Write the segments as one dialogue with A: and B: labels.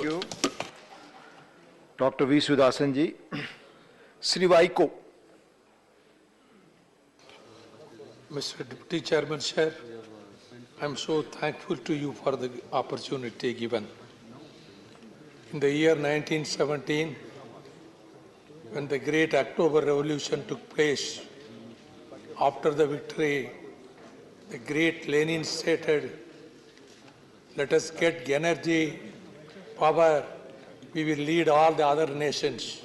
A: you. Dr. V. Sudhasanji. Sri Vaiko.
B: Mr. Deputy Chairman, Sir, I am so thankful to you for the opportunity given. In the year 1917, when the great October Revolution took place, after the victory, the great Lenin stated, let us get energy, power, we will lead all the other nations.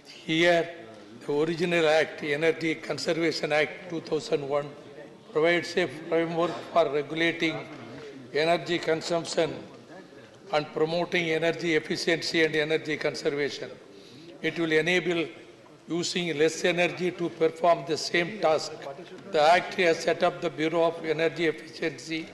B: Here, the original act, Energy Conservation Act 2001, provides a framework for regulating energy consumption and promoting energy efficiency and energy conservation. It will enable using less energy to perform the same task. The Act has set up the Bureau of Energy Efficiency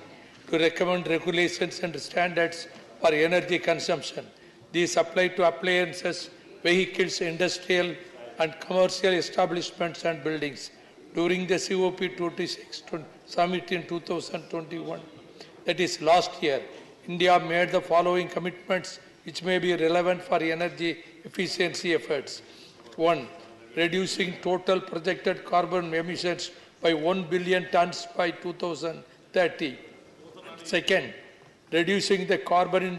B: to recommend regulations and standards for energy consumption. These apply to appliances, vehicles, industrial and commercial establishments and buildings. During the COP26 summit in 2021, that is last year, India made the following commitments which may be relevant for energy efficiency efforts. 1. Reducing total projected carbon emissions by 1 billion tons by 2030. Second, reducing the carbon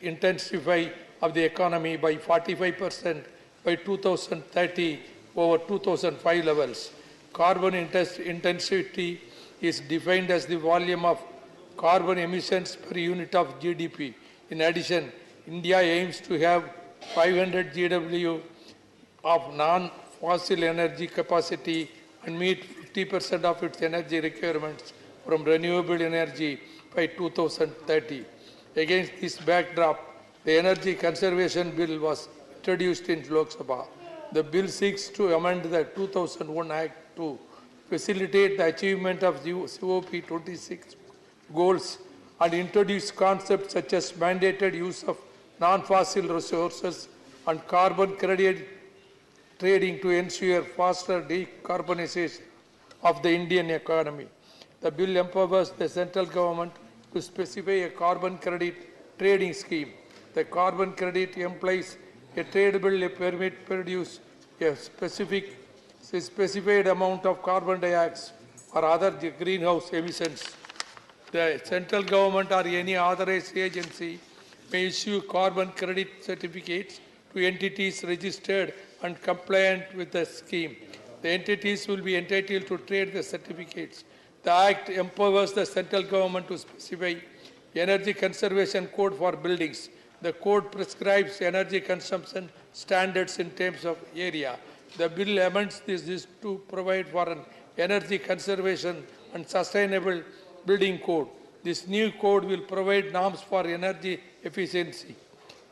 B: intensity of the economy by 45% by 2030 over 2005 levels. Carbon intensity is defined as the volume of carbon emissions per unit of GDP. In addition, India aims to have 500 GW of non-fossil energy capacity and meet 50% of its energy requirements from renewable energy by 2030. Against this backdrop, the Energy Conservation Bill was introduced in Lok Sabha. The bill seeks to amend the 2001 Act to facilitate the achievement of the COP26 goals and introduce concepts such as mandated use of non-fossil resources and carbon credit trading to ensure faster decarbonization of the Indian economy. The bill empowers the central government to specify a carbon credit trading scheme. The carbon credit implies a tradable permit produce a specified amount of carbon dioxide or other greenhouse emissions. The central government or any authorized agency may issue carbon credit certificates to entities registered and compliant with the scheme. The entities will be entitled to trade the certificates. The Act empowers the central government to specify energy conservation code for buildings. The code prescribes energy consumption standards in terms of area. The bill amends this to provide for an energy conservation and sustainable building code. This new code will provide norms for energy efficiency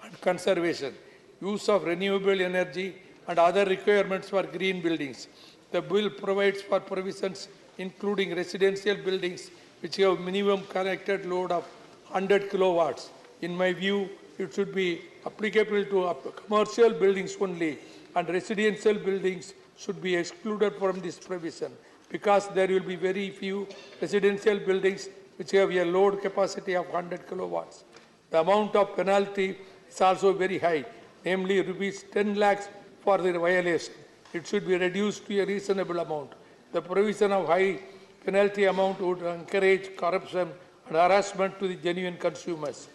B: and conservation, use of renewable energy and other requirements for green buildings. The bill provides for provisions including residential buildings which have minimum connected load of 100 kilowatts. In my view, it should be applicable to commercial buildings only, and residential buildings should be excluded from this provision because there will be very few residential buildings which have a load capacity of 100 kilowatts. The amount of penalty is also very high, namely rupees 10 lakhs for the violation. It should be reduced to a reasonable amount. The provision of high penalty amount would encourage corruption and harassment to the genuine consumers.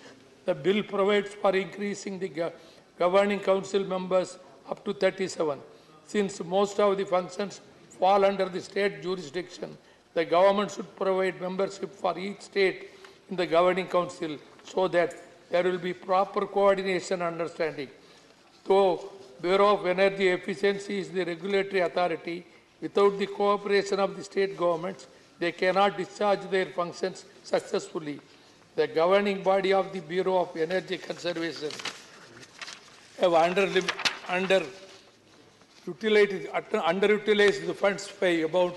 B: The bill provides for increasing the governing council members up to 37. Since most of the functions fall under the state jurisdiction, the government should provide membership for each state in the governing council so that there will be proper coordination and understanding. Though Bureau of Energy Efficiency is the regulatory authority, without the cooperation of the state governments, they cannot discharge their functions successfully. The governing body of the Bureau of Energy Conservation have underutilized the funds by about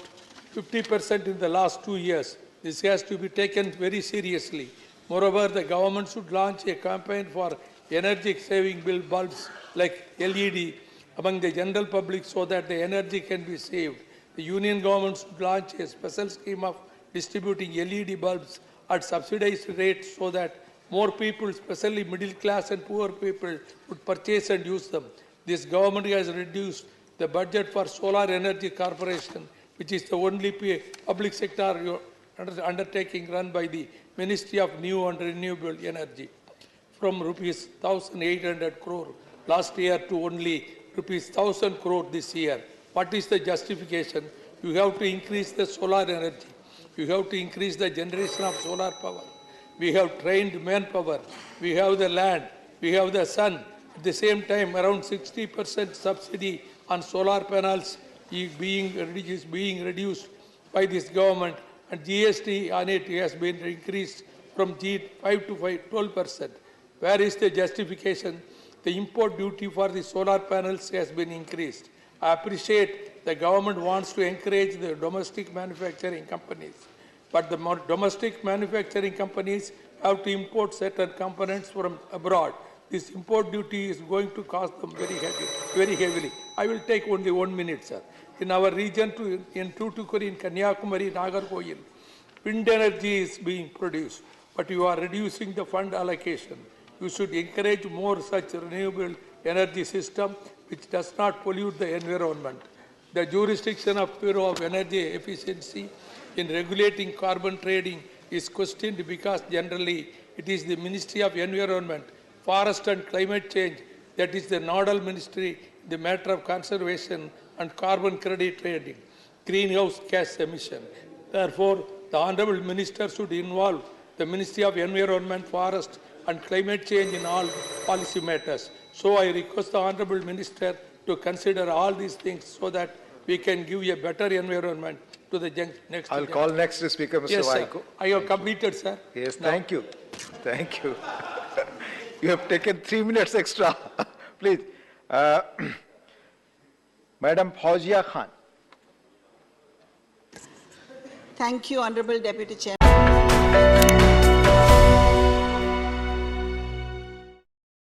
B: 50% in the last 2 years. This has to be taken very seriously. Moreover, the government should launch a campaign for energy-saving bulbs like LED among the general public so that the energy can be saved. The Union government should launch a special scheme of distributing LED bulbs at subsidized rates so that More people, especially middle class and poor people, would purchase and use them. This government has reduced the budget for Solar Energy Corporation, which is the only public sector undertaking run by the Ministry of New and Renewable Energy, from rupees 1,800 crore last year to only rupees 1,000 crore this year. What is the justification? You have to increase the solar energy. You have to increase the generation of solar power. We have trained manpower. We have the land. We have the sun. At the same time, around 60% subsidy on solar panels is being reduced by this government, and GST on it has been increased from 5 to 12%. Where is the justification? The import duty for the solar panels has been increased. I appreciate the government wants to encourage the domestic manufacturing companies, but the domestic manufacturing companies have to import certain components from abroad. This import duty is going to cost them very heavily. I will take only 1 minute, sir. In our region, in Tuticorin, in Kanyakumari, Nagarkoil, wind energy is being produced, but you are reducing the fund allocation. You should encourage more such renewable energy system which does not pollute the environment. The jurisdiction of Bureau of Energy Efficiency in regulating carbon trading is questioned because generally it is the Ministry of Environment, Forest and Climate Change that is the nodal ministry in the matter of conservation and carbon credit trading, greenhouse gas emission. Therefore, the Honorable Minister should involve the Ministry of Environment, Forest and Climate Change in all policy matters. So I request the Honorable Minister to consider all these things so that we can give a better environment to the next
A: I'll call next speaker, Mr.
B: Yes,
A: Vaiko.
B: sir. I have completed, sir.
A: Yes,
B: Now,
A: thank you. Thank you. You have taken 3 minutes extra. Please. Madam Fauzia Khan.
C: Thank you, Honorable Deputy Chairman.